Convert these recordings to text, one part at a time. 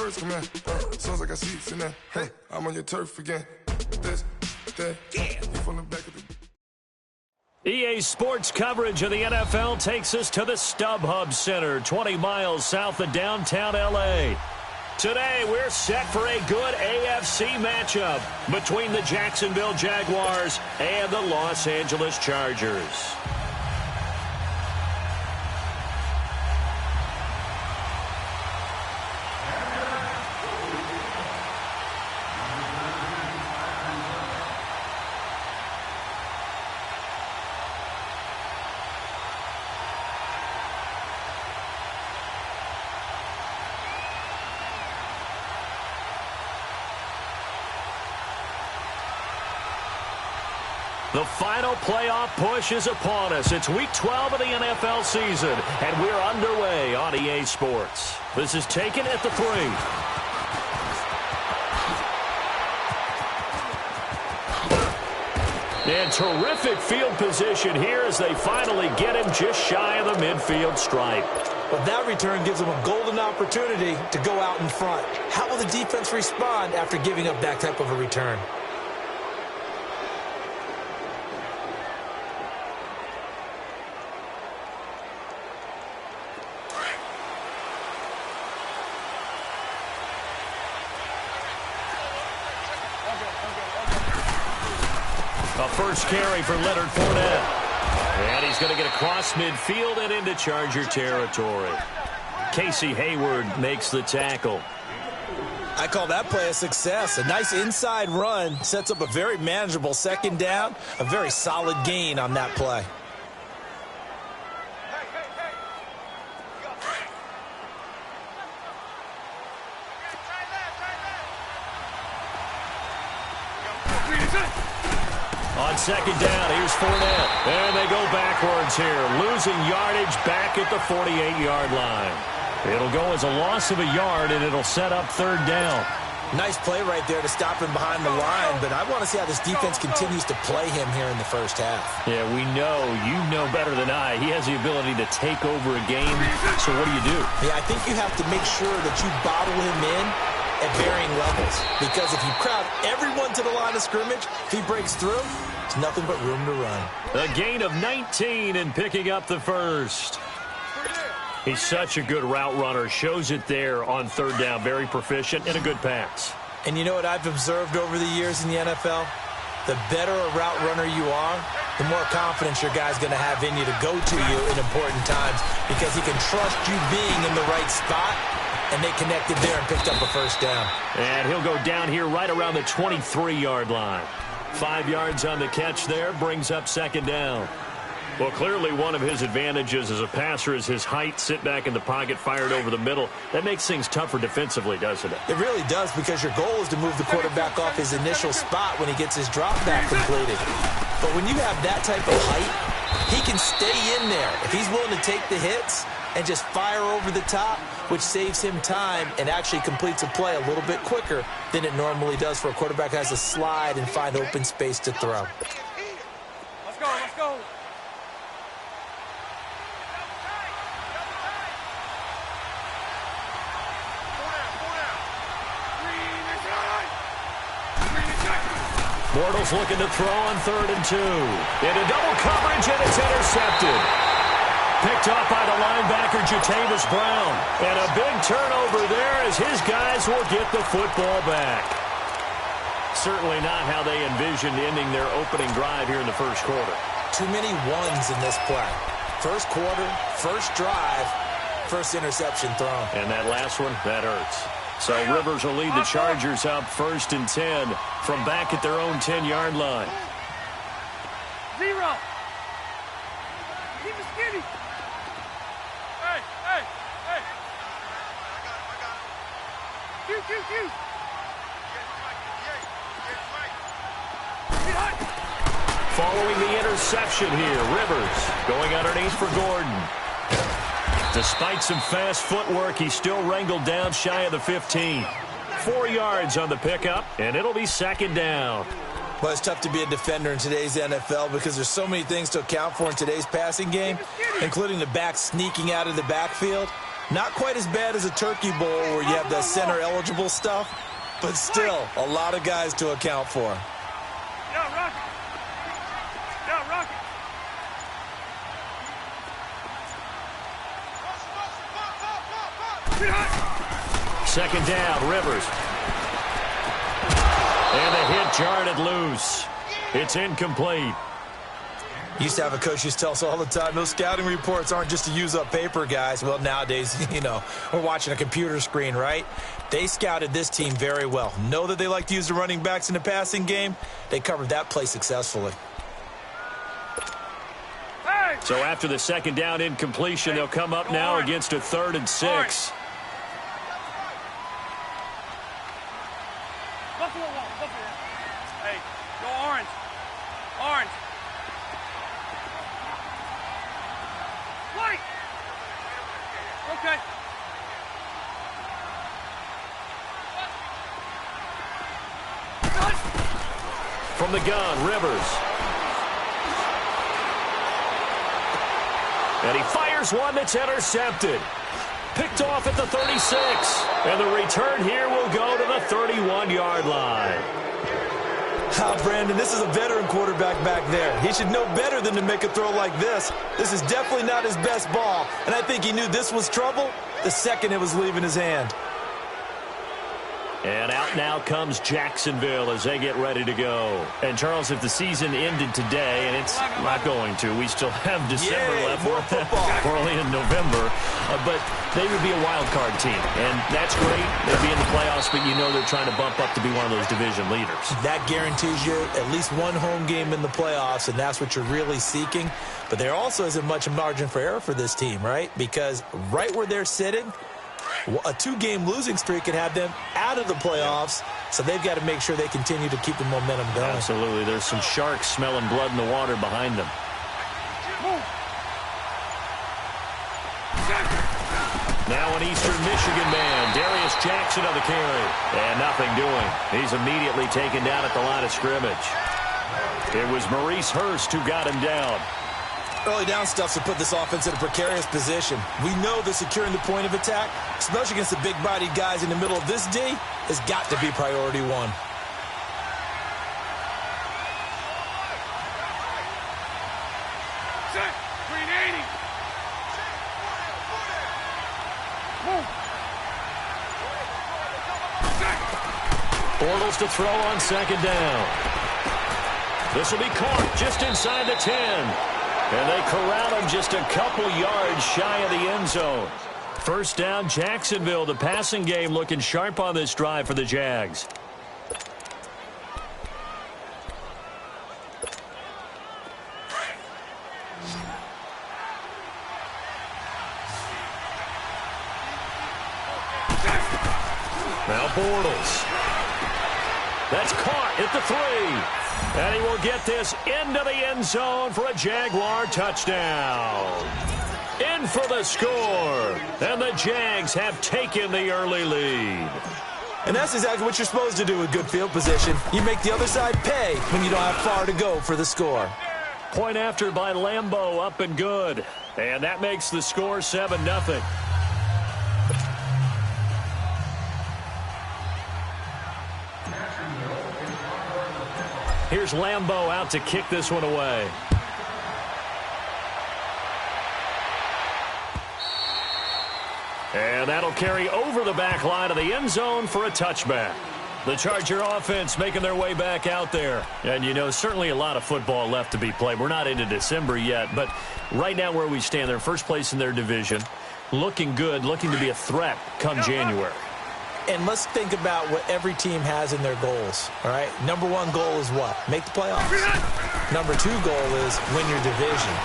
birds come in. Sounds like I seats in there. Hey, I'm on your turf again. This, that, you from the back of the... EA Sports coverage of the NFL takes us to the StubHub Center, 20 miles south of downtown L.A. Today, we're set for a good AFC matchup between the Jacksonville Jaguars and the Los Angeles Chargers. The final playoff push is upon us. It's Week 12 of the NFL season, and we're underway on EA Sports. This is taken at the 3. And terrific field position here as they finally get him just shy of the midfield stripe. But that return gives them a golden opportunity to go out in front. How will the defense respond after giving up that type of a return? A first carry for Leonard Fournette. And he's going to get across midfield and into Charger territory. Casey Hayward makes the tackle. I call that play a success. A nice inside run sets up a very manageable second down. A very solid gain on that play. On second down, here's Fournette. And they go backwards here, losing yardage back at the 48-yard line. It'll go as a loss of a yard, and it'll set up third down. Nice play right there to stop him behind the line, but I want to see how this defense continues to play him here in the first half. Yeah, we know. You know better than I. He has the ability to take over a game, so what do? Yeah, I think you have to make sure that you bottle him in at varying levels, because if you crowd everyone to the line of scrimmage, if he breaks through, it's nothing but room to run. A gain of 19 and picking up the first. He's such a good route runner. Shows it there on third down. Very proficient and a good pass. And you know what I've observed over the years in the NFL? The better a route runner you are, the more confidence your guy's going to have in you to go to you in important times, because he can trust you being in the right spot. And they connected there and picked up a first down. And he'll go down here right around the 23-yard line. 5 yards on the catch there, brings up second down. Well, clearly one of his advantages as a passer is his height. Sit back in the pocket, fired over the middle. That makes things tougher defensively, doesn't it? It really does, because your goal is to move the quarterback off his initial spot when he gets his drop back completed. But when you have that type of height, he can stay in there. If he's willing to take the hits and just fire over the top, which saves him time and actually completes a play a little bit quicker than it normally does for a quarterback who has to slide and find open space to throw. Let's go, let's go. Bortles looking to throw on 3rd and 2. Into double coverage, and it's intercepted. Picked up by the linebacker, Jatavis Brown. And a big turnover there as his guys will get the football back. Certainly not how they envisioned ending their opening drive here in the first quarter. Too many ones in this play. First quarter, first drive, first interception thrown. And that last one, that hurts. So Rivers will lead the Chargers up 1st and 10 from back at their own 10-yard line. 0. Keep it skinny. Hey, hey, hey. Q. Following the interception here, Rivers going underneath for Gordon. Despite some fast footwork, he's still wrangled down shy of the 15. 4 yards on the pickup, and it'll be second down. Well, it's tough to be a defender in today's NFL because there's so many things to account for in today's passing game, including the back sneaking out of the backfield. Not quite as bad as a turkey bowl where you have the center-eligible stuff, but still a lot of guys to account for. Yeah, rock it. Yeah, rock it. Second down, Rivers. And the hit jarred it loose. It's incomplete. Used to have a coach used to tell us all the time, those scouting reports aren't just to use up paper, guys. Well, nowadays, you know, we're watching a computer screen, right? They scouted this team very well. Know that they like to use the running backs in the passing game. They covered that play successfully. So after the second down incompletion, they'll come up now against a 3rd and 6. Buffalo. Hey, go orange. Orange. White. Okay. From the gun, Rivers. And he fires one that's intercepted. Picked off at the 36. And the return here will go to the 31-yard line. Brandon, this is a veteran quarterback back there. He should know better than to make a throw like this. This is definitely not his best ball. And I think he knew this was trouble the second it was leaving his hand. And out now comes Jacksonville as they get ready to go. And, Charles, if the season ended today, and it's not going to, we still have December left. More football. We're only in November. But they would be a wild card team. And that's great. They'd be in the playoffs, but you know they're trying to bump up to be one of those division leaders. That guarantees you at least one home game in the playoffs, and that's what you're really seeking. But there also isn't much margin for error for this team, right? Because right where they're sitting, a 2-game losing streak could have them out of the playoffs, so they've got to make sure they continue to keep the momentum going. Absolutely. There's some sharks smelling blood in the water behind them. Now an Eastern Michigan man, Darius Jackson on the carry. And nothing doing. He's immediately taken down at the line of scrimmage. It was Maurice Hurst who got him down. Early down stuff to put this offense in a precarious position. We know that securing the point of attack, especially against the big-bodied guys in the middle of this D, has got to be priority one. Set. Green 80. Bortles to throw on second down. This will be caught just inside the 10. And they corral him just a couple yards shy of the end zone. First down, Jacksonville. The passing game looking sharp on this drive for the Jags. Now Bortles. That's caught at the 3. And he will get this into the end zone for a Jaguar touchdown. In for the score. And the Jags have taken the early lead. And that's exactly what you're supposed to do with good field position. You make the other side pay when you don't have far to go for the score. Point after by Lambeau, up and good. And that makes the score 7-0. Here's Lambeau out to kick this one away. And that'll carry over the back line of the end zone for a touchback. The Charger offense making their way back out there. And, you know, certainly a lot of football left to be played. We're not into December yet, but right now where we stand, they're first place in their division. Looking good, looking to be a threat come January. And let's think about what every team has in their goals, all right? Number 1 goal is what? Make the playoffs. Number 2 goal is win your division.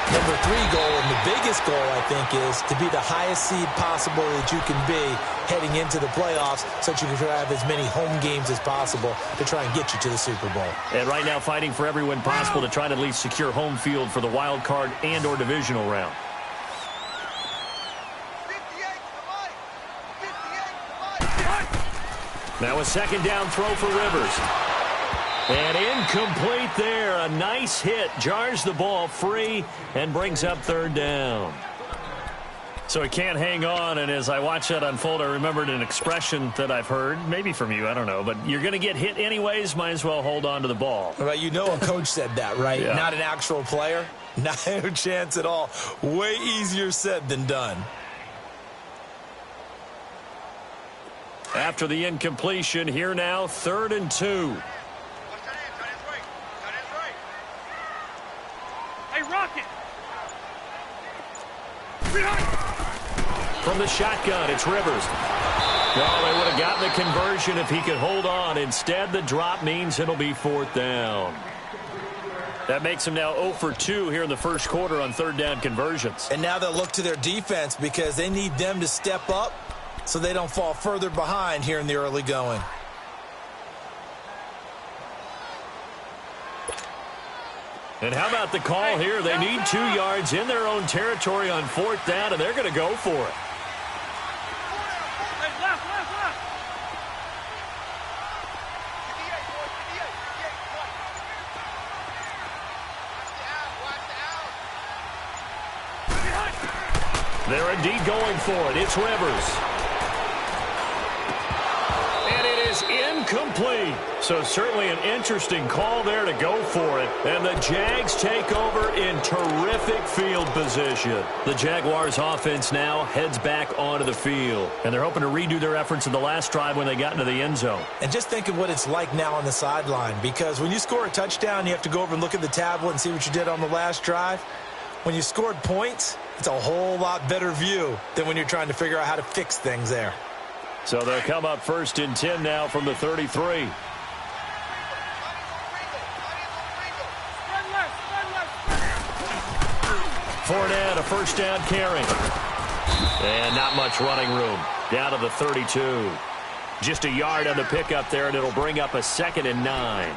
Number 3 goal, and the biggest goal, I think, is to be the highest seed possible that you can be heading into the playoffs so that you can have as many home games as possible to try and get you to the Super Bowl. And right now fighting for every win possible to try to at least secure home field for the wild card and or divisional round. Now a second down throw for Rivers. And incomplete there. A nice hit. Jars the ball free and brings up third down. So he can't hang on, and as I watch that unfold, I remembered an expression that I've heard, maybe from you, I don't know, but you're going to get hit anyways, might as well hold on to the ball. Well, you know a coach said that, right? Yeah. Not an actual player. Not a chance at all. Way easier said than done. After the incompletion, here now, 3rd and 2. Hey, Rocket! From the shotgun, it's Rivers. Well, they would have gotten the conversion if he could hold on. Instead, the drop means it'll be 4th down. That makes him now 0 for 2 here in the first quarter on 3rd down conversions. And now they'll look to their defense because they need them to step up so they don't fall further behind here in the early going. And how about the call here? They need 2 yards in their own territory on 4th down, and they're going to go for it. Hey, left! They're indeed going for it. It's Rivers. And it is incomplete. So certainly an interesting call there to go for it. And the Jags take over in terrific field position. The Jaguars offense now heads back onto the field. And they're hoping to redo their efforts in the last drive when they got into the end zone. And just think of what it's like now on the sideline, because when you score a touchdown, you have to go over and look at the tablet and see what you did on the last drive. When you scored points, it's a whole lot better view than when you're trying to figure out how to fix things there. So they'll come up 1st and 10 now from the 33. Fournette, a 1st down carry. And not much running room. Down to the 32. Just a yard on the pickup there, and it'll bring up a 2nd and 9.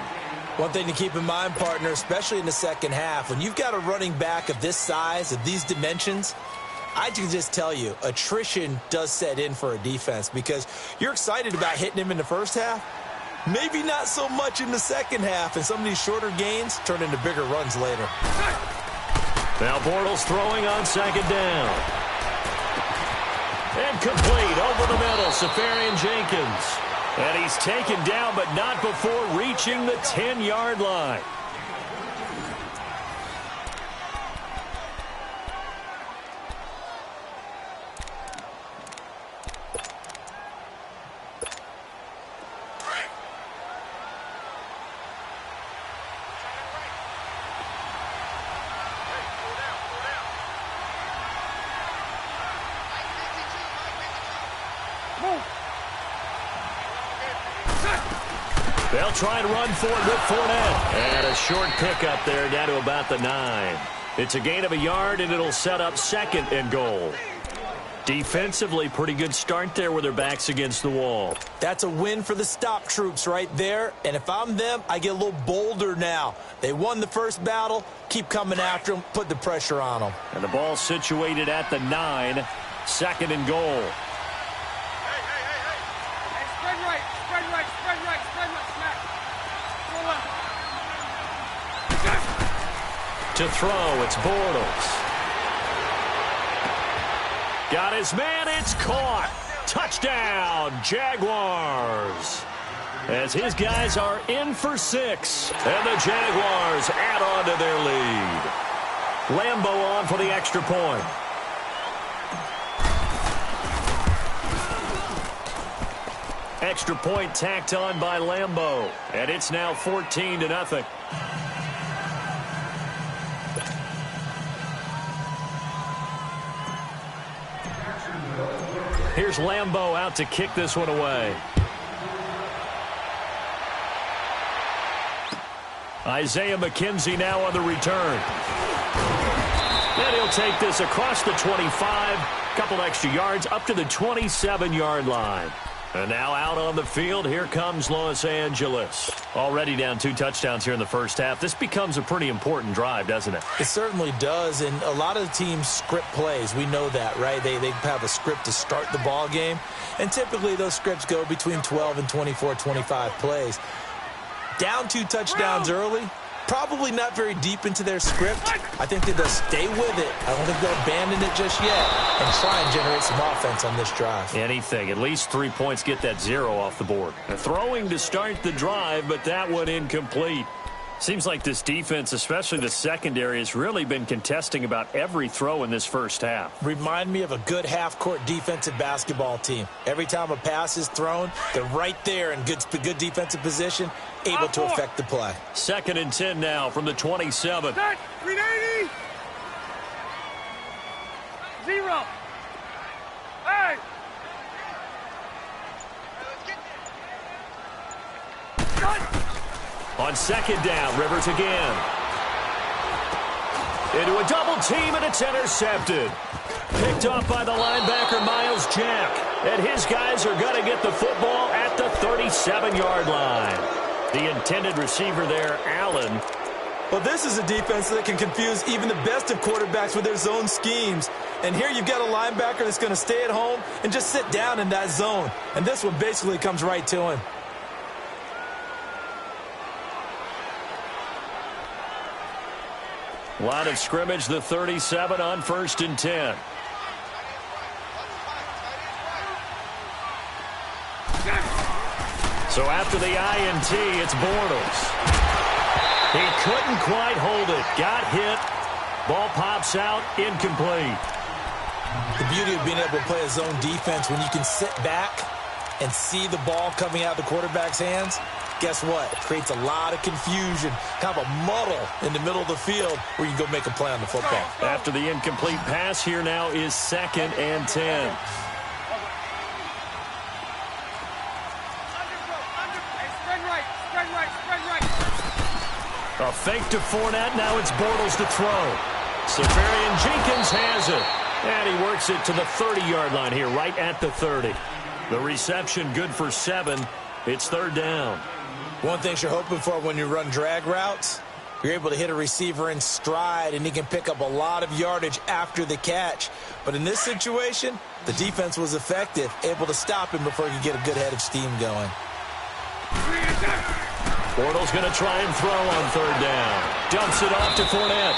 One thing to keep in mind, partner, especially in the second half, when you've got a running back of this size, of these dimensions, I can just tell you, attrition does set in for a defense because you're excited about hitting him in the first half. Maybe not so much in the second half, and some of these shorter gains turn into bigger runs later. Now Bortles throwing on 2nd down. And complete over the middle, Safarian Jenkins. And he's taken down, but not before reaching the 10-yard line. They'll try and run for it with Fournette. And a short pickup there down to about the 9. It's a gain of a yard, and it'll set up 2nd and goal. Defensively, pretty good start there with their backs against the wall. That's a win for the stop troops right there. And if I'm them, I get a little bolder now. They won the first battle. Keep coming after them. Put the pressure on them. And the ball situated at the 9. 2nd and goal. To throw, it's Bortles. Got his man, it's caught. Touchdown, Jaguars. As his guys are in for 6. And the Jaguars add on to their lead. Lambeau on for the extra point. Extra point tacked on by Lambeau. And it's now 14-0. Here's Lambeau out to kick this one away. Isaiah McKenzie now on the return. And he'll take this across the 25. Couple extra yards up to the 27-yard line. And now out on the field, here comes Los Angeles. Already down 2 touchdowns here in the first half. This becomes a pretty important drive, doesn't it? It certainly does, and a lot of the teams script plays. We know that, right? They have a script to start the ball game, and typically those scripts go between 12 and 24, 25 plays. Down 2 touchdowns early, probably not very deep into their script. I think that they'll stay with it. I don't think they'll abandon it just yet and try and generate some offense on this drive. Anything. At least 3 points, get that 0 off the board. Throwing to start the drive, but that one incomplete. Seems like this defense, especially the secondary, has really been contesting about every throw in this first half. Remind me of a good half-court defensive basketball team. Every time a pass is thrown, they're right there in good defensive position, able to affect the play. 2nd and 10 now from the 27. 380. 0. Hey. On 2nd down, Rivers again. Into a double team, and it's intercepted. Picked off by the linebacker, Miles Jack. And his guys are going to get the football at the 37-yard line. The intended receiver there, Allen. Well, this is a defense that can confuse even the best of quarterbacks with their zone schemes. And here you've got a linebacker that's going to stay at home and just sit down in that zone. And this one basically comes right to him. Line of scrimmage, the 37 on 1st and 10. So after the INT, it's Bortles. He couldn't quite hold it. Got hit. Ball pops out. Incomplete. The beauty of being able to play a zone defense when you can sit back and see the ball coming out of the quarterback's hands. Guess what? It creates a lot of confusion, kind of a muddle in the middle of the field where you can go make a play on the football. After the incomplete pass, here now is 2nd and 10. A fake to Fournette. Now it's Bortles to throw. Safarian Jenkins has it. And he works it to the 30-yard line here, right at the 30. The reception good for 7. It's 3rd down. One thing you're hoping for when you run drag routes, you're able to hit a receiver in stride, and he can pick up a lot of yardage after the catch. But in this situation, the defense was effective, able to stop him before he could get a good head of steam going. Bortles going to try and throw on 3rd down. Dumps it off to Fournette.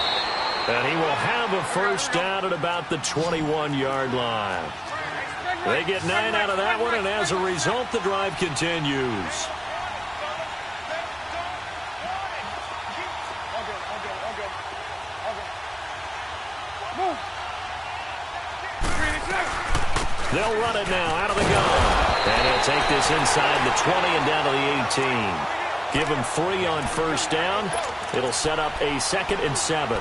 And he will have a first down at about the 21-yard line. They get 9 out of that one, and as a result, the drive continues. They'll run it now out of the gun. And he'll take this inside the 20 and down to the 18. Give him 3 on 1st down. It'll set up a 2nd and 7.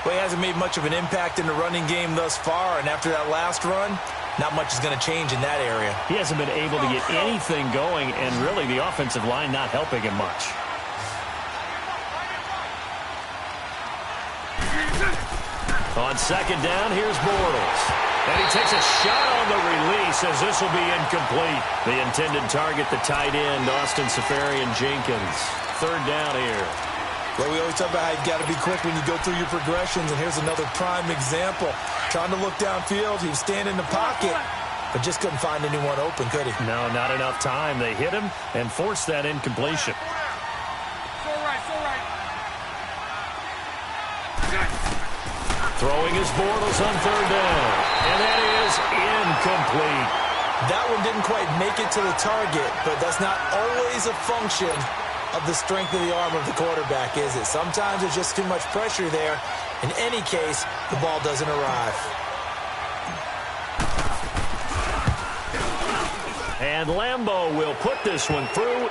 Well, he hasn't made much of an impact in the running game thus far, and after that last run, not much is going to change in that area. He hasn't been able to get anything going, and really the offensive line not helping him much. On 2nd down, here's Bortles. And he takes a shot on the release as this will be incomplete. The intended target, the tight end, Austin Safarian Jenkins. 3rd down here. Well, we always talk about how you've got to be quick when you go through your progressions, and here's another prime example. Trying to look downfield, he was standing in the pocket, but just couldn't find anyone open, could he? No, not enough time. They hit him and forced that incompletion. Throwing his Bortles on 3rd down. And that is incomplete. That one didn't quite make it to the target, but that's not always a function of the strength of the arm of the quarterback, is it? Sometimes there's just too much pressure there. In any case, the ball doesn't arrive. And Lambeau will put this one through,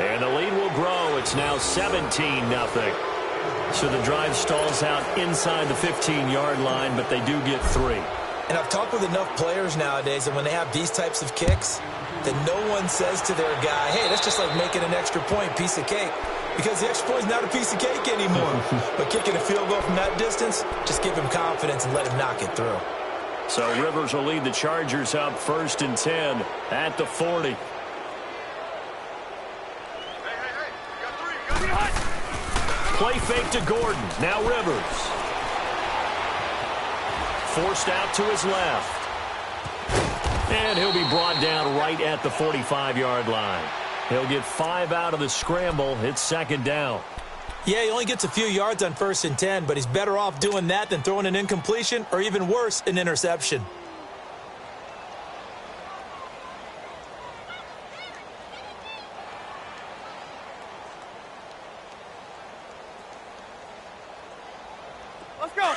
and the lead will grow. It's now 17-0. So the drive stalls out inside the 15-yard line, but they do get 3. And I've talked with enough players nowadays that when they have these types of kicks, that no one says to their guy, hey, that's just like making an extra point, piece of cake. Because the extra point is not a piece of cake anymore. But kicking a field goal from that distance, just give him confidence and let him knock it through. So Rivers will lead the Chargers up 1st and 10 at the 40. Play fake to Gordon. Now Rivers. Forced out to his left. And he'll be brought down right at the 45-yard line. He'll get 5 out of the scramble. It's 2nd down. Yeah, he only gets a few yards on 1st and 10, but he's better off doing that than throwing an incompletion or even worse, an interception. Let's go.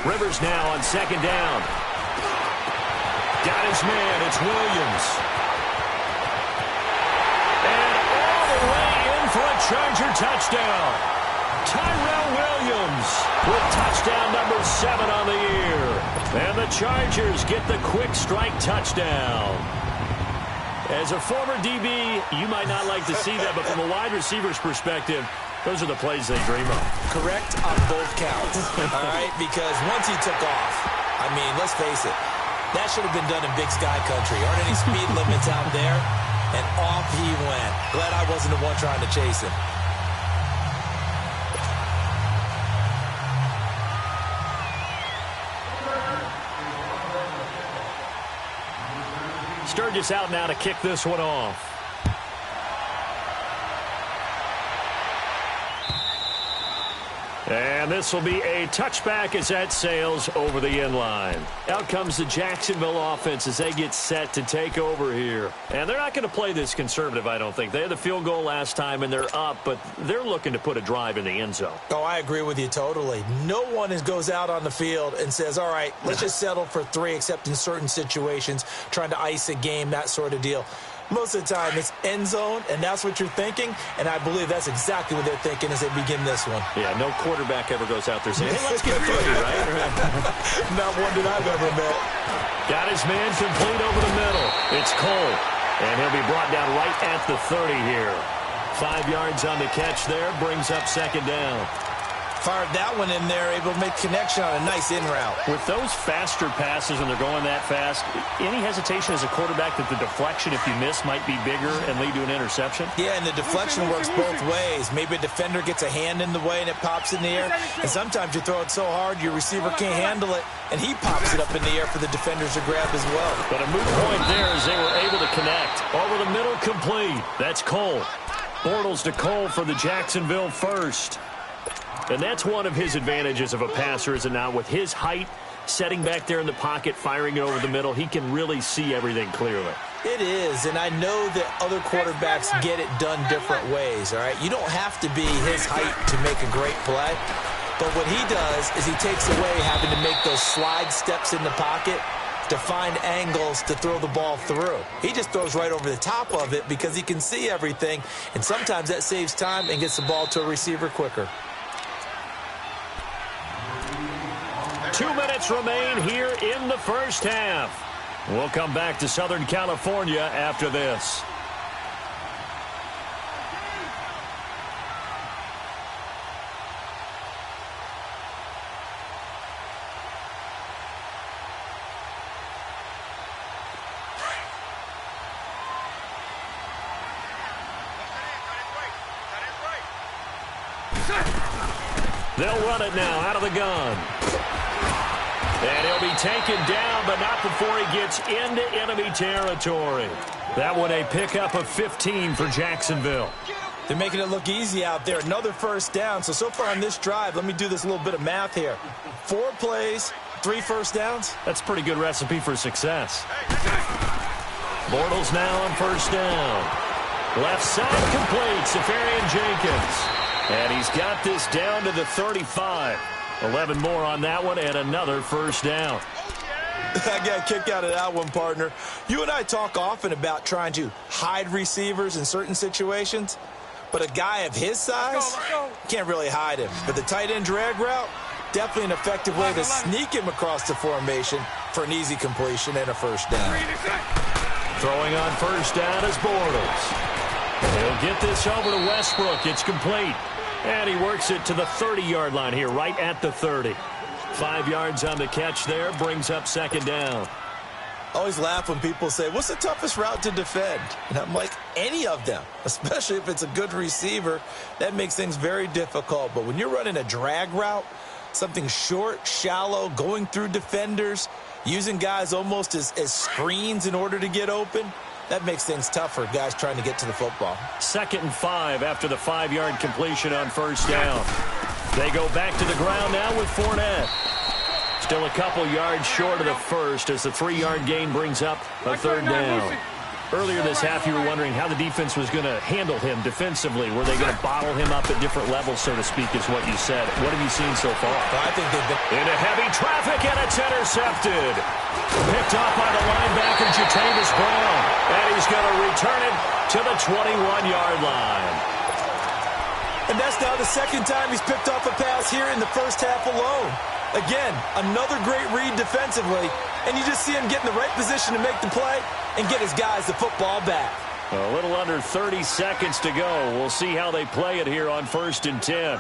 Rivers now on 2nd down. Got his man. It's Williams. And all the way in for a Charger touchdown. Tyrell Williams with touchdown number 7 on the year. And the Chargers get the quick strike touchdown. As a former DB, you might not like to see that, but from a wide receiver's perspective, those are the plays they dream of. Correct on both counts, all right? Because once he took off, I mean, let's face it, that should have been done in Big Sky Country. Aren't any speed limits out there? And off he went. Glad I wasn't the one trying to chase him. Sturgis out now to kick this one off. And this will be a touchback as that sails over the end line. Out comes the Jacksonville offense as they get set to take over here. And they're not going to play this conservative, I don't think. They had the field goal last time, and they're up, but they're looking to put a drive in the end zone. Oh, I agree with you totally. No one goes out on the field and says, all right, let's just settle for 3, except in certain situations, trying to ice a game, that sort of deal. Most of the time, it's end zone, and that's what you're thinking, and I believe that's exactly what they're thinking as they begin this one. Yeah, no quarterback ever goes out there saying, hey, let's get 3, right? Not one that I've ever met. Got his man complete over the middle. It's Cole, and he'll be brought down right at the 30 here. 5 yards on the catch there, brings up 2nd down. Fired that one in there, able to make connection on a nice in route. With those faster passes when they're going that fast, any hesitation as a quarterback that the deflection, if you miss, might be bigger and lead to an interception? Yeah, and the deflection works both ways. Maybe a defender gets a hand in the way and it pops in the air. And sometimes you throw it so hard your receiver can't handle it, and he pops it up in the air for the defenders to grab as well. But a moot point there as they were able to connect. Over the middle, complete. That's Cole. Bortles to Cole for the Jacksonville first. And that's one of his advantages of a passer, is it not? With his height, setting back there in the pocket, firing it over the middle, he can really see everything clearly. It is, and I know that other quarterbacks get it done different ways, all right? You don't have to be his height to make a great play, but what he does is he takes away having to make those slide steps in the pocket to find angles to throw the ball through. He just throws right over the top of it because he can see everything, and sometimes that saves time and gets the ball to a receiver quicker. 2 minutes remain here in the first half. We'll come back to Southern California after this. They'll run it now out of the gun. And he'll be taken down, but not before he gets into enemy territory. That one a pickup of 15 for Jacksonville. They're making it look easy out there. Another first down. So far on this drive, let me do this little bit of math here. 4 plays, 3 first downs. That's a pretty good recipe for success. Bortles now on first down. Left side complete, Safarian Jenkins. And he's got this down to the 35. 11 more on that one, and another first down. I got a kick out of that one, partner. You and I talk often about trying to hide receivers in certain situations, but a guy of his size can't really hide him. But the tight end drag route, definitely an effective way to sneak him across the formation for an easy completion and a first down. Throwing on first down is Bortles. He'll get this over to Westbrook. It's complete. And he works it to the 30-yard line here, right at the 30. 5 yards on the catch there, brings up second down. I always laugh when people say, what's the toughest route to defend? And I'm like, any of them, especially if it's a good receiver. That makes things very difficult. But when you're running a drag route, Something short, shallow, going through defenders, using guys almost as screens in order to get open. That makes things tough for guys trying to get to the football. 2nd and 5 after the 5-yard completion on 1st down. They go back to the ground now with Fournette. Still a couple yards short of the first as the 3-yard gain brings up a 3rd down. Earlier this half, you were wondering how the defense was going to handle him defensively. Were they going to bottle him up at different levels, so to speak, is what you said. What have you seen so far? I think they've been into heavy traffic, and it's intercepted. Picked off by the linebacker, Jags Brown. And he's going to return it to the 21-yard line. And that's now the 2nd time he's picked off a pass here in the first half alone. Again, another great read defensively, and you just see him get in the right position to make the play and get his guys the football back. A little under 30 seconds to go. We'll see how they play it here on 1st and 10.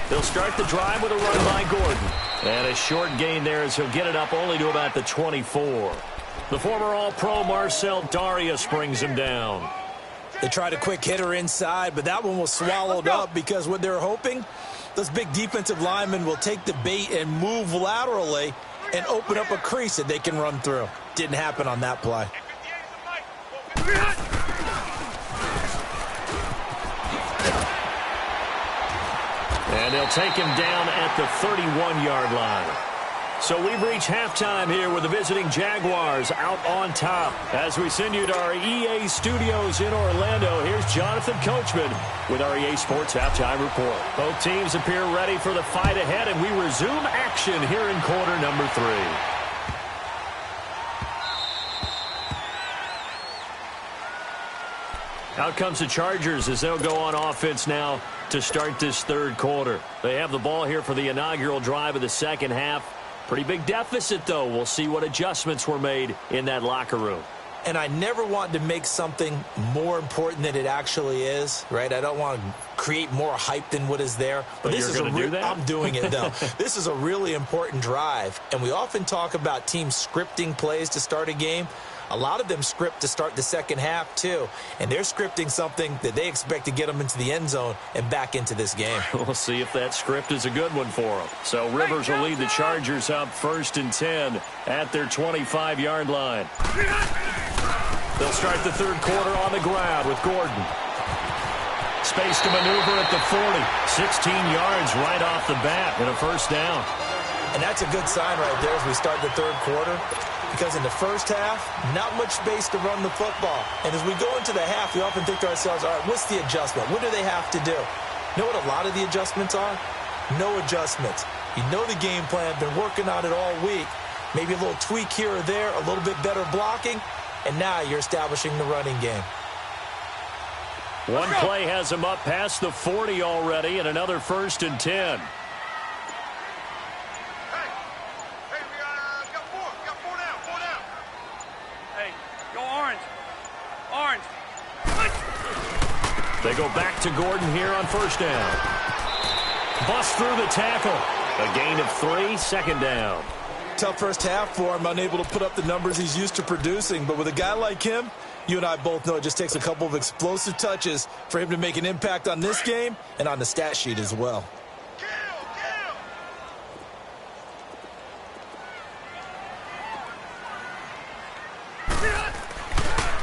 They'll start the drive with a run by Gordon. And a short gain there as he'll get it up only to about the 24. The former All-Pro Marcel Darius brings him down. They tried a quick hitter inside, but that one was swallowed up because what they're hoping, those big defensive linemen will take the bait and move laterally and open up a crease that they can run through. Didn't happen on that play. And they'll take him down at the 31-yard line. So we've reached halftime here with the visiting Jaguars out on top. As we send you to our EA studios in Orlando, here's Jonathan Coachman with our EA Sports Halftime Report. Both teams appear ready for the fight ahead, and we resume action here in quarter number 3. Out comes the Chargers as they'll go on offense now to start this 3rd quarter. They have the ball here for the inaugural drive of the 2nd half. Pretty big deficit, though. We'll see what adjustments were made in that locker room. And I never want to make something more important than it actually is, right? I don't want to create more hype than what is there. But this you're going to do that? I'm doing it, though. This is a really important drive. And we often talk about teams scripting plays to start a game. A lot of them script to start the 2nd half, too. And they're scripting something that they expect to get them into the end zone and back into this game. We'll see if that script is a good one for them. So Rivers will lead the Chargers up 1st and 10 at their 25-yard line. They'll start the 3rd quarter on the ground with Gordon. Space to maneuver at the 40. 16 yards right off the bat and a 1st down. And that's a good sign right there as we start the 3rd quarter. Because in the first half, not much space to run the football. And as we go into the half, we often think to ourselves, all right, what's the adjustment? What do they have to do? You know what a lot of the adjustments are? No adjustments. You know the game plan, been working on it all week. Maybe a little tweak here or there, a little bit better blocking, and now you're establishing the running game. One play has him up past the 40 already, and another 1st and 10. They go back to Gordon here on 1st down. Bust through the tackle. A gain of 3, 2nd down. Tough first half for him, unable to put up the numbers he's used to producing. But with a guy like him, you and I both know it just takes a couple of explosive touches for him to make an impact on this game and on the stat sheet as well.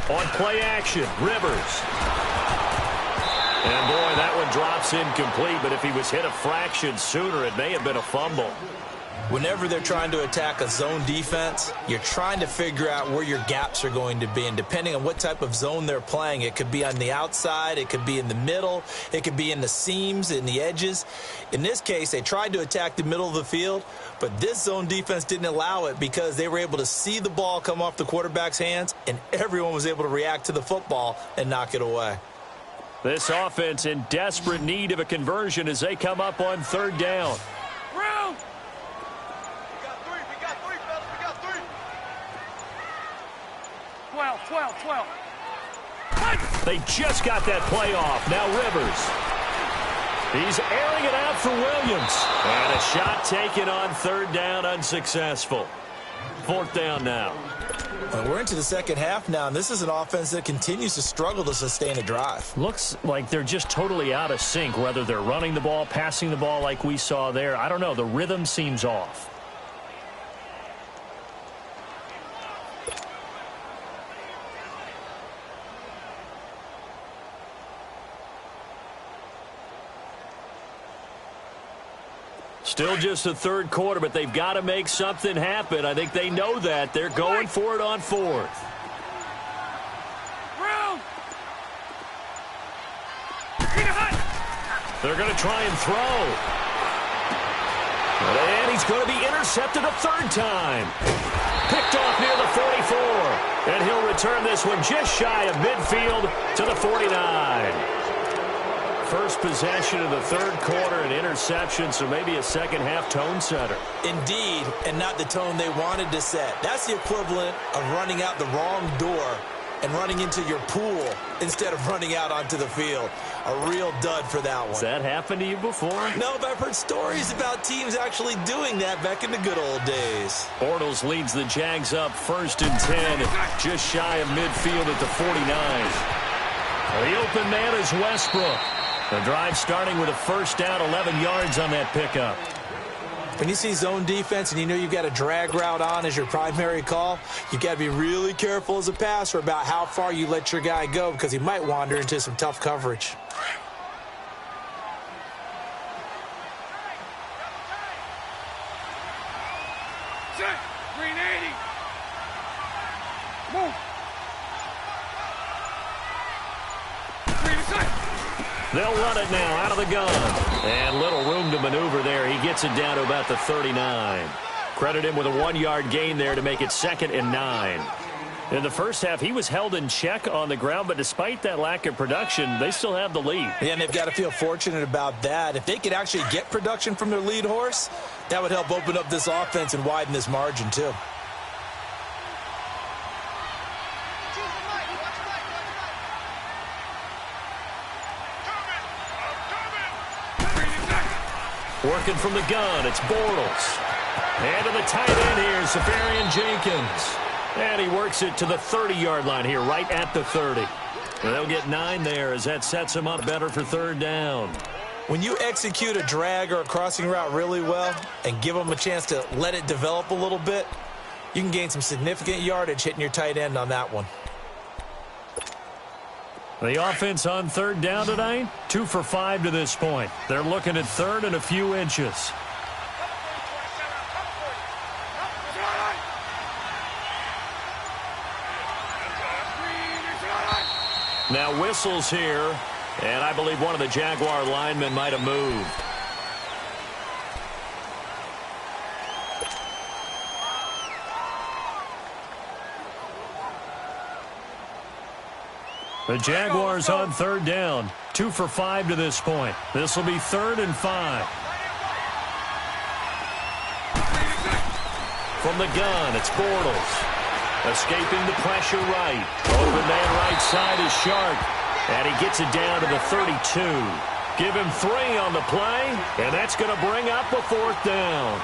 On play action, Rivers. And, boy, that one drops incomplete, but if he was hit a fraction sooner, it may have been a fumble. Whenever they're trying to attack a zone defense, you're trying to figure out where your gaps are going to be. And depending on what type of zone they're playing, it could be on the outside, it could be in the middle, it could be in the seams, in the edges. In this case, they tried to attack the middle of the field, but this zone defense didn't allow it because they were able to see the ball come off the quarterback's hands, and everyone was able to react to the football and knock it away. This offense in desperate need of a conversion as they come up on 3rd down. Room! 12. They just got that play off. Now Rivers. He's airing it out for Williams. And a shot taken on third down, unsuccessful. Fourth down now. We're into the second half now, and this is an offense that continues to struggle to sustain a drive. Looks like they're just totally out of sync, whether they're running the ball, passing the ball like we saw there. I don't know. The rhythm seems off. Still just the third quarter, but they've got to make something happen. I think they know that. They're going for it on fourth. They're going to try and throw. And he's going to be intercepted a third time. Picked off near the 44. And he'll return this one just shy of midfield to the 49. First possession of the third quarter, an interception, so maybe a second-half tone setter. Indeed, and not the tone they wanted to set. That's the equivalent of running out the wrong door and running into your pool instead of running out onto the field. A real dud for that one. Has that happened to you before? No, but I've heard stories about teams actually doing that back in the good old days. Bortles leads the Jags up 1st and 10, just shy of midfield at the 49. The open man is Westbrook. The drive starting with a first down, 11 yards on that pickup. When you see zone defense and you know you've got a drag route on as your primary call, you've got to be really careful as a passer about how far you let your guy go because he might wander into some tough coverage. Green 80. Move. They'll run it now out of the gun. And little room to maneuver there. He gets it down to about the 39. Credit him with a 1-yard gain there to make it 2nd and 9. In the first half, he was held in check on the ground, but despite that lack of production, they still have the lead. Yeah, and they've got to feel fortunate about that. If they could actually get production from their lead horse, that would help open up this offense and widen this margin too. Working from the gun, it's Bortles. And to the tight end here, Safarian Jenkins. And he works it to the 30-yard line here, right at the 30. And they'll get 9 there as that sets him up better for third down. When you execute a drag or a crossing route really well and give them a chance to let it develop a little bit, you can gain some significant yardage hitting your tight end on that one. The offense on third down tonight, 2 for 5 to this point. They're looking at third and a few inches. Now whistles here, and I believe one of the Jaguar linemen might have moved. The Jaguars on third down, 2 for 5 to this point. This will be 3rd and 5. From the gun, it's Bortles. Escaping the pressure right. Open man right side is Sharp. And he gets it down to the 32. Give him 3 on the play, and that's going to bring up a 4th down.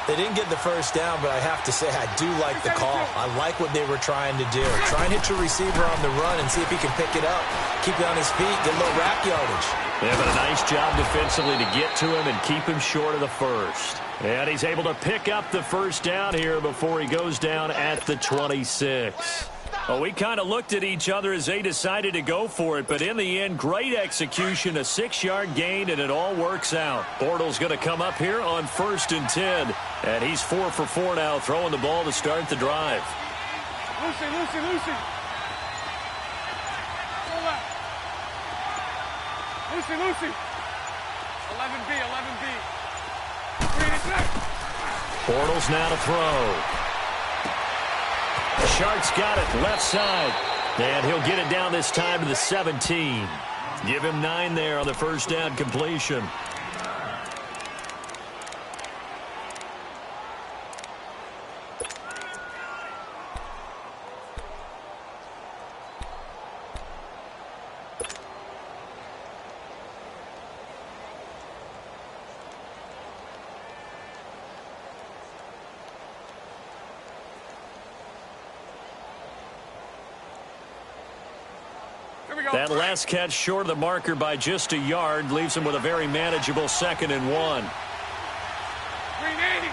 They didn't get the first down, but I have to say I do like the call. I like what they were trying to do. Try and hit your receiver on the run and see if he can pick it up. Keep it on his feet, get a little rack yardage. Yeah, but a nice job defensively to get to him and keep him short of the first. And he's able to pick up the first down here before he goes down at the 26. Well, we kind of looked at each other as they decided to go for it, but in the end, great execution, a 6-yard gain, and it all works out. Bortles going to come up here on 1st and 10, and he's 4 for 4 now, throwing the ball to start the drive. Lucy. Go left. Lucy. 11B. Green is left. Bortles now to throw. Shark's got it, left side. And he'll get it down this time to the 17. Give him 9 there on the first down completion. That last catch short of the marker by just a yard leaves him with a very manageable 2nd and 1. Green 80.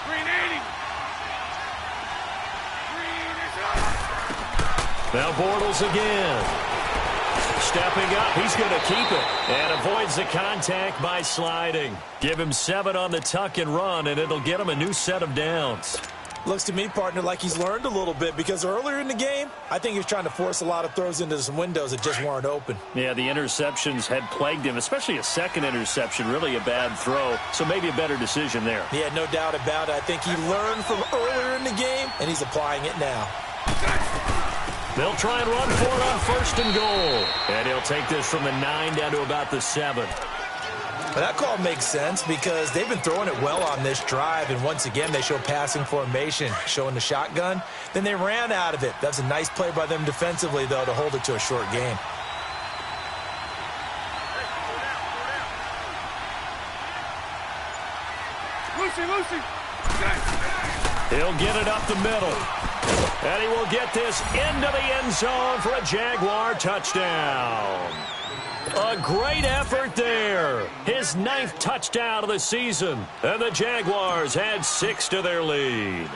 Green 80. Green is up. Now Bortles again. Stepping up, he's going to keep it. And avoids the contact by sliding. Give him 7 on the tuck and run, and it'll get him a new set of downs. Looks to me, partner, like he's learned a little bit, because earlier in the game, I think he was trying to force a lot of throws into some windows that just weren't open. Yeah, the interceptions had plagued him, especially a second interception, really a bad throw. So maybe a better decision there. Yeah, no doubt about it. I think he learned from earlier in the game, and he's applying it now. They'll try and run for it on 1st and goal. And he'll take this from the 9 down to about the 7. But that call makes sense because they've been throwing it well on this drive, and once again they show passing formation, showing the shotgun. Then they ran out of it. That's a nice play by them defensively, though, to hold it to a short game. Lucy. He'll get it up the middle. And he will get this into the end zone for a Jaguar touchdown. A great effort there. His 9th touchdown of the season. And the Jaguars add 6 to their lead.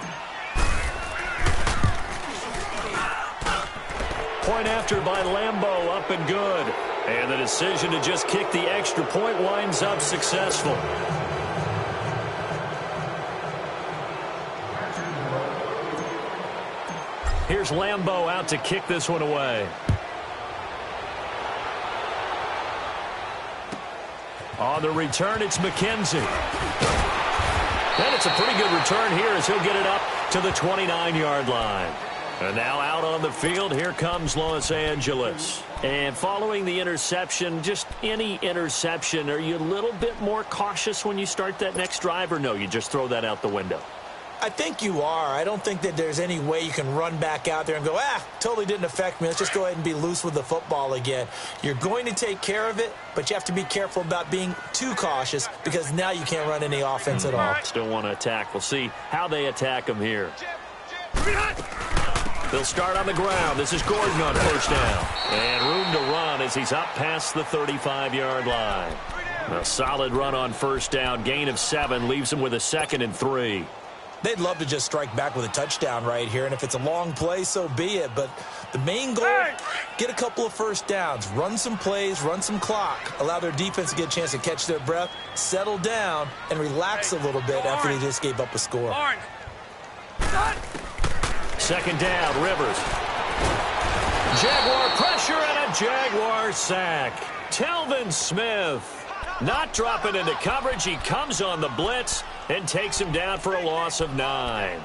Point after by Lambeau, up and good. And the decision to just kick the extra point winds up successful. Here's Lambeau out to kick this one away. On the return, it's McKenzie. And it's a pretty good return here as he'll get it up to the 29-yard line. And now out on the field, here comes Los Angeles. And following the interception, just any interception, are you a little bit more cautious when you start that next drive, or no, you just throw that out the window? I think you are. I don't think that there's any way you can run back out there and go, totally didn't affect me. Let's just go ahead and be loose with the football again. You're going to take care of it, but you have to be careful about being too cautious because now you can't run any offense at all. Still want to attack. We'll see how they attack him here. They'll start on the ground. This is Gordon on 1st down. And room to run as he's up past the 35-yard line. A solid run on 1st down. Gain of 7 leaves him with a 2nd and 3. They'd love to just strike back with a touchdown right here, and if it's a long play, so be it. But the main goal, get a couple of 1st downs, run some plays, run some clock, allow their defense to get a chance to catch their breath, settle down, and relax a little bit after they just gave up a score. 2nd down, Rivers. Jaguar pressure and a Jaguar sack. Telvin Smith not dropping into coverage. He comes on the blitz and takes him down for a loss of 9.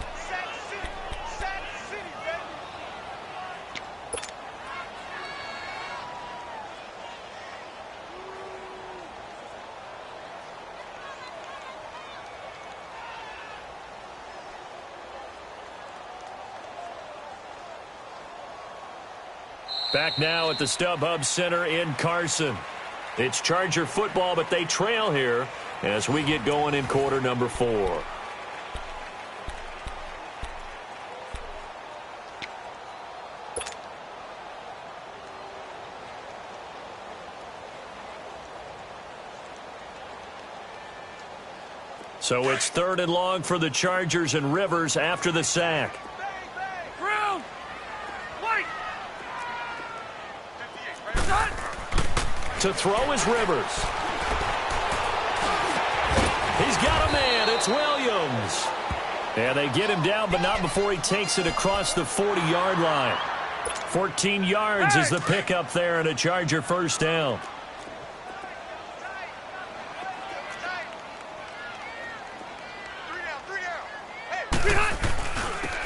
Back now at the StubHub Center in Carson. It's Charger football, but they trail here as we get going in quarter number 4. So it's 3rd and long for the Chargers, and Rivers after the sack. To throw is Rivers. He's got a man. It's Williams. And they get him down, but not before he takes it across the 40-yard line. 14 yards is the pickup there, and a Charger 1st down.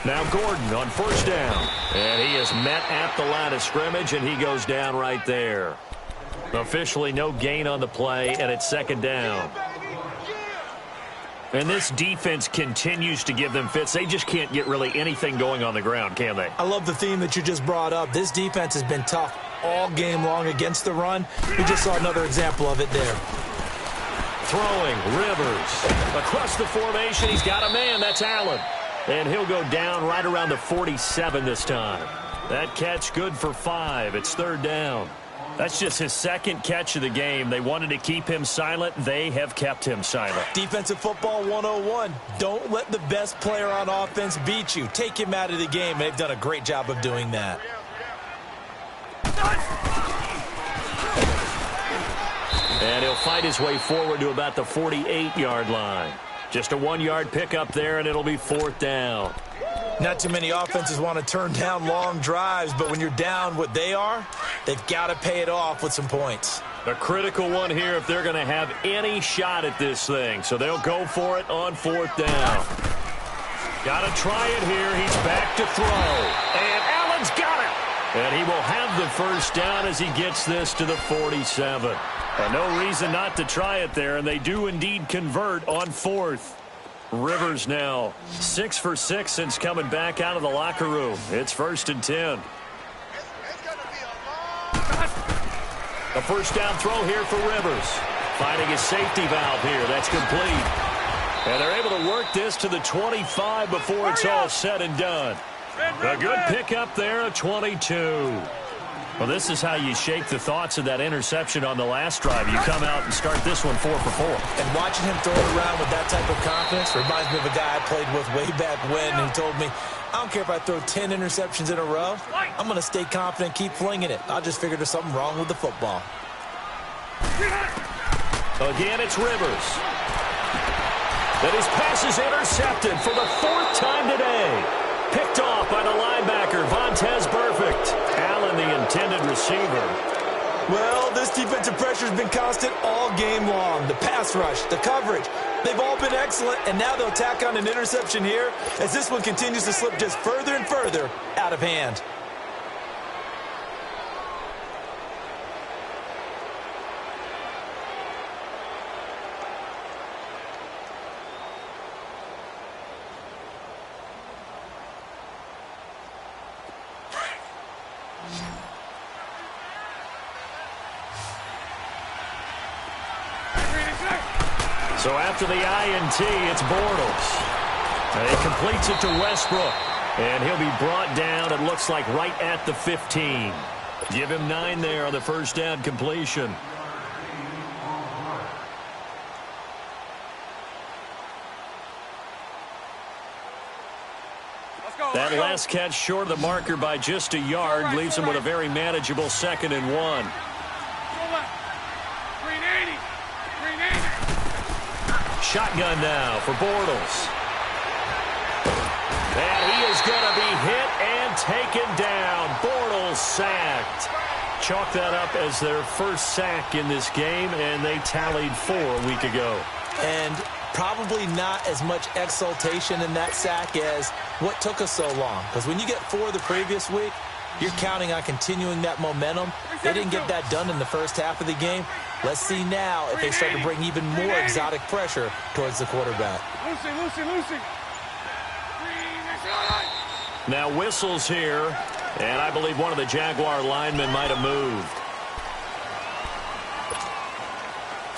Now Gordon on 1st down. And he is met at the line of scrimmage, and he goes down right there. Officially no gain on the play, and it's 2nd down. And this defense continues to give them fits. They just can't get really anything going on the ground, can they? I love the theme that you just brought up. This defense has been tough all game long against the run. We just saw another example of it there. Throwing, Rivers. Across the formation, he's got a man. That's Allen. And he'll go down right around the 47 this time. That catch good for 5. It's 3rd down. That's just his second catch of the game. They wanted to keep him silent. They have kept him silent. Defensive football 101. Don't let the best player on offense beat you. Take him out of the game, and they've done a great job of doing that. And he'll fight his way forward to about the 48-yard line. Just a 1-yard pickup there, and it'll be 4th down. Not too many offenses want to turn down long drives, but when you're down what they are, they've got to pay it off with some points. A critical one here if they're going to have any shot at this thing. So they'll go for it on 4th down. Got to try it here. He's back to throw. And Allen's got it. And he will have the first down as he gets this to the 47. No reason not to try it there, and they do indeed convert on 4th. Rivers now 6 for 6 since coming back out of the locker room. It's 1st and 10. A first down throw here for Rivers. Finding a safety valve here. That's complete. And they're able to work this to the 25 before it's all said and done. A good pickup there, a 22. Well, this is how you shake the thoughts of that interception on the last drive. You come out and start this one 4 for 4. And watching him throw it around with that type of confidence reminds me of a guy I played with way back when who told me, I don't care if I throw 10 interceptions in a row. I'm going to stay confident, keep flinging it. I just figured there's something wrong with the football. Again, it's Rivers. Then his pass is intercepted for the 4th time today. Picked off by the linebacker, Vontaze Burfict. Allen, the intended receiver. Well, this defensive pressure has been constant all game long. The pass rush, the coverage, they've all been excellent, and now they'll tack on an interception here as this one continues to slip just further and further out of hand. So after the INT, it's Bortles. He completes it to Westbrook. And he'll be brought down, it looks like, right at the 15. Give him 9 there on the first down completion. That last catch short of the marker by just a yard leaves him with a very manageable 2nd and 1. Shotgun now for Bortles. And he is going to be hit and taken down. Bortles sacked. Chalk that up as their first sack in this game, and they tallied 4 a week ago. And probably not as much exultation in that sack as what took us so long. Because when you get 4 the previous week, you're counting on continuing that momentum. They didn't get that done in the first half of the game. Let's see now if they start to bring even more exotic pressure towards the quarterback. Lucy. Now whistles here, and I believe one of the Jaguar linemen might have moved.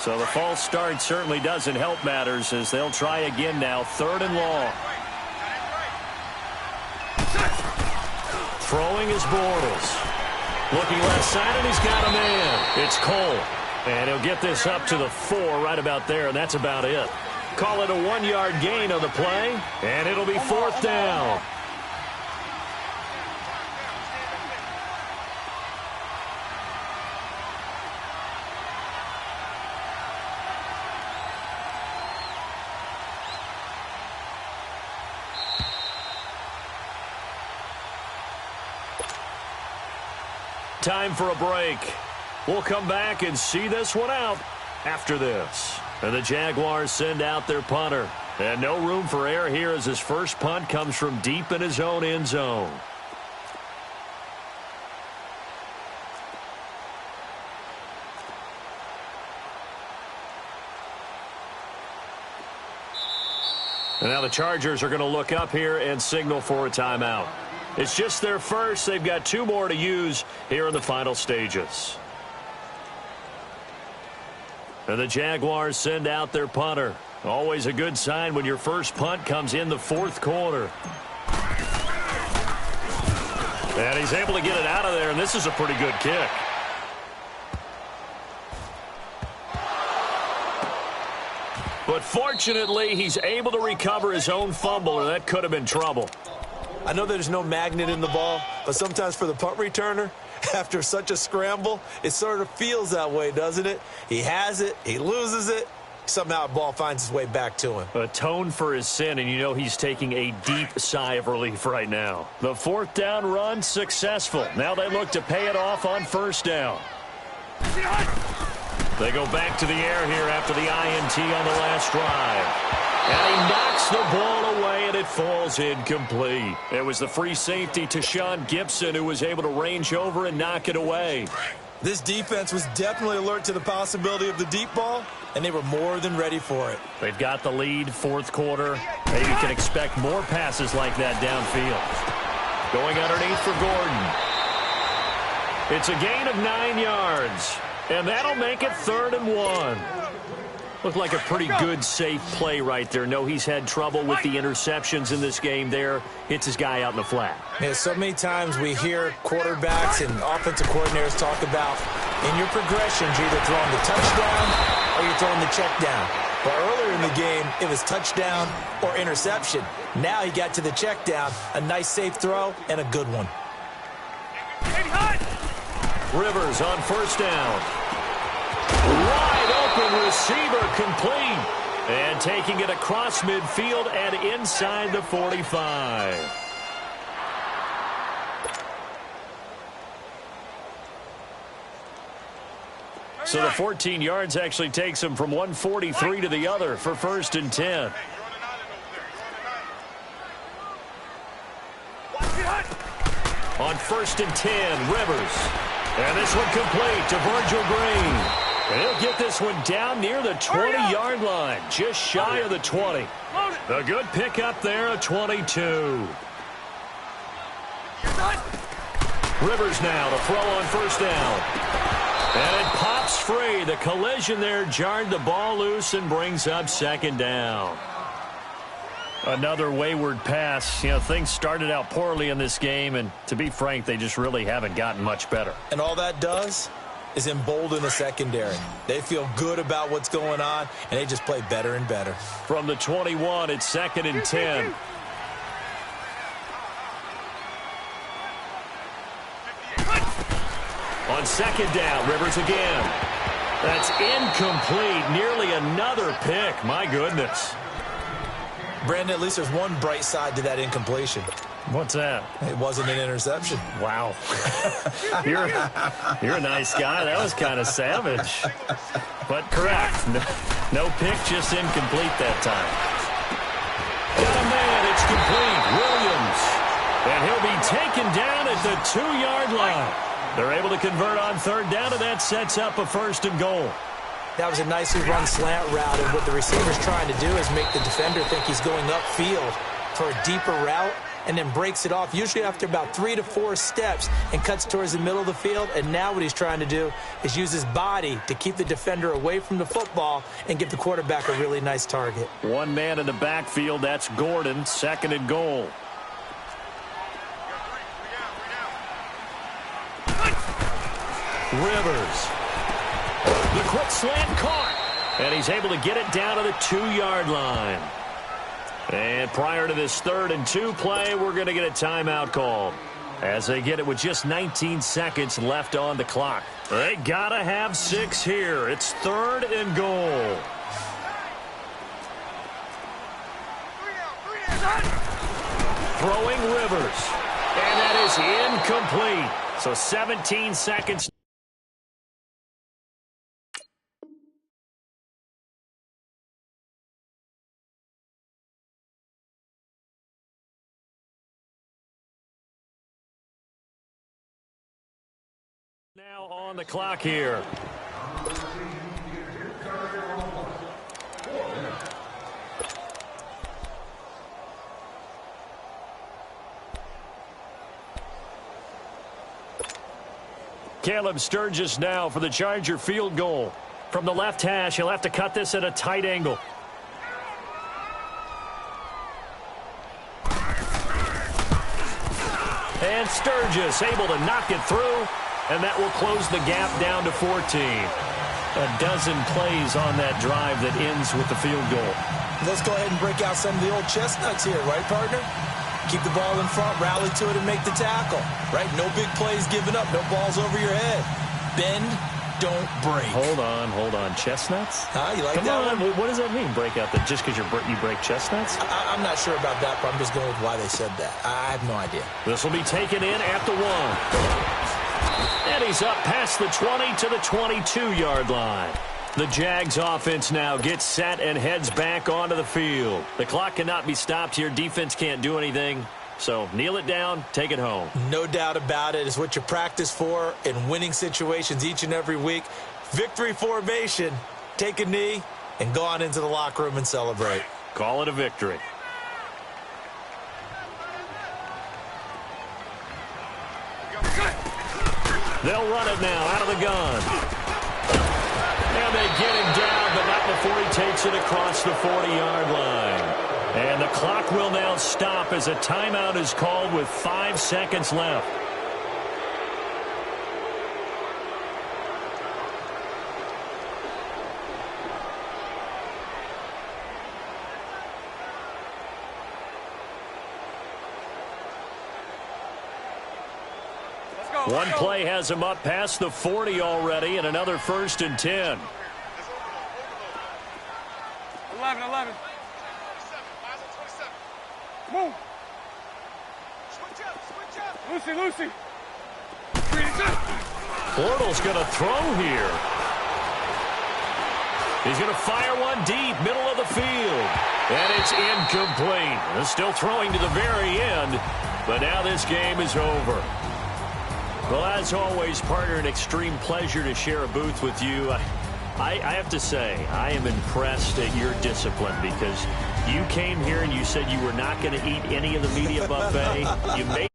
So the false start certainly doesn't help matters as they'll try again now, 3rd and long. Throwing is Bortles. Looking left side, and he's got a man. It's Cole. And he'll get this up to the 4 right about there, and that's about it. Call it a 1-yard gain on the play, and it'll be 4th down. Time for a break. We'll come back and see this one out after this. And the Jaguars send out their punter. And no room for error here as his first punt comes from deep in his own end zone. And now the Chargers are going to look up here and signal for a timeout. It's just their first. They've got 2 more to use here in the final stages. And the Jaguars send out their punter. Always a good sign when your first punt comes in the 4th quarter. And he's able to get it out of there, and this is a pretty good kick. But fortunately, he's able to recover his own fumble, or that could have been trouble. I know there's no magnet in the ball, but sometimes for the punt returner, after such a scramble, it sort of feels that way, doesn't it? He has it, he loses it, somehow the ball finds its way back to him. Atone for his sin, and you know he's taking a deep sigh of relief right now. The fourth down run successful. Now they look to pay it off on first down. They go back to the air here after the INT on the last drive. And he knocks the ball away, and it falls incomplete. It was the free safety, Tashawn Gibson, who was able to range over and knock it away. This defense was definitely alert to the possibility of the deep ball, and they were more than ready for it. They've got the lead, fourth quarter. Maybe you can expect more passes like that downfield. Going underneath for Gordon. It's a gain of 9 yards, and that'll make it 3rd and 1. Looked like a pretty good, safe play right there. No, he's had trouble with the interceptions in this game there. Hits his guy out in the flat. Yeah, so many times we hear quarterbacks and offensive coordinators talk about in your progressions, you're either throwing the touchdown or you're throwing the check down. But earlier in the game, it was touchdown or interception. Now he got to the check down, a nice safe throw, and a good one. Rivers on first down. Wide open receiver complete. And taking it across midfield and inside the 45. So the 14 yards actually takes him from 143 to the other for 1st and 10. On 1st and 10, Rivers. And this one complete to Virgil Green. And he'll get this one down near the 20-yard line, just shy of the 20. A good pickup there, a 22. Rivers now to throw on first down. And it pops free. The collision there jarred the ball loose and brings up 2nd down. Another wayward pass. You know, things started out poorly in this game, and to be frank, they just really haven't gotten much better. And all that does is embolden the secondary. They feel good about what's going on, and they just play better and better. From the 21, it's 2nd and 10. On 2nd down, Rivers again. That's incomplete. Nearly another pick. My goodness. Brandon, at least there's one bright side to that incompletion. What's that? It wasn't an interception. Wow. You're a nice guy. That was kind of savage. But correct. No pick, just incomplete that time. Got a man. It's complete. Williams. And he'll be taken down at the 2-yard line. They're able to convert on 3rd down, and that sets up a 1st and goal. That was a nicely run slant route, and what the receiver's trying to do is make the defender think he's going upfield for a deeper route, and then breaks it off, usually after about 3 to 4 steps, and cuts towards the middle of the field. And now what he's trying to do is use his body to keep the defender away from the football and give the quarterback a really nice target. One man in the backfield, that's Gordon, 2nd and goal. Rivers. The quick slant caught. And he's able to get it down to the 2-yard line. And prior to this 3rd and 2 play, we're going to get a timeout called as they get it with just 19 seconds left on the clock. They got to have 6 here. It's 3rd and goal. Throwing Rivers. And that is incomplete. So 17 seconds. Now on the clock here. Caleb Sturgis now for the Charger field goal. From the left hash, he'll have to cut this at a tight angle. And Sturgis able to knock it through, and that will close the gap down to 14. A dozen plays on that drive that ends with the field goal. Let's go ahead and break out some of the old chestnuts here, right, partner? Keep the ball in front, rally to it, and make the tackle, right? No big plays given up, no balls over your head. Bend, don't break. Hold on. Chestnuts? You like Come that on. one? What does that mean, break out? That just because you break chestnuts? I'm not sure about that, but I'm just going with why they said that. I have no idea. This will be taken in at the 1. And he's up past the 20 to the 22-yard line. The Jags offense now gets set and heads back onto the field. The clock cannot be stopped here. Defense can't do anything. So kneel it down, take it home. No doubt about it. It's what you practice for in winning situations each and every week. Victory formation. Take a knee and go on into the locker room and celebrate. Call it a victory. They'll run it now out of the gun. And they get him down, but not before he takes it across the 40-yard line. And the clock will now stop as a timeout is called with 5 seconds left. One play has him up past the 40 already, and another 1st and 10. 11. Move. Lucy. Bortles going to throw here. He's going to fire one deep, middle of the field. And it's incomplete. They're still throwing to the very end, but now this game is over. Well, as always, partner, an extreme pleasure to share a booth with you. I have to say, I am impressed at your discipline because you came here and you said you were not going to eat any of the media buffet. You made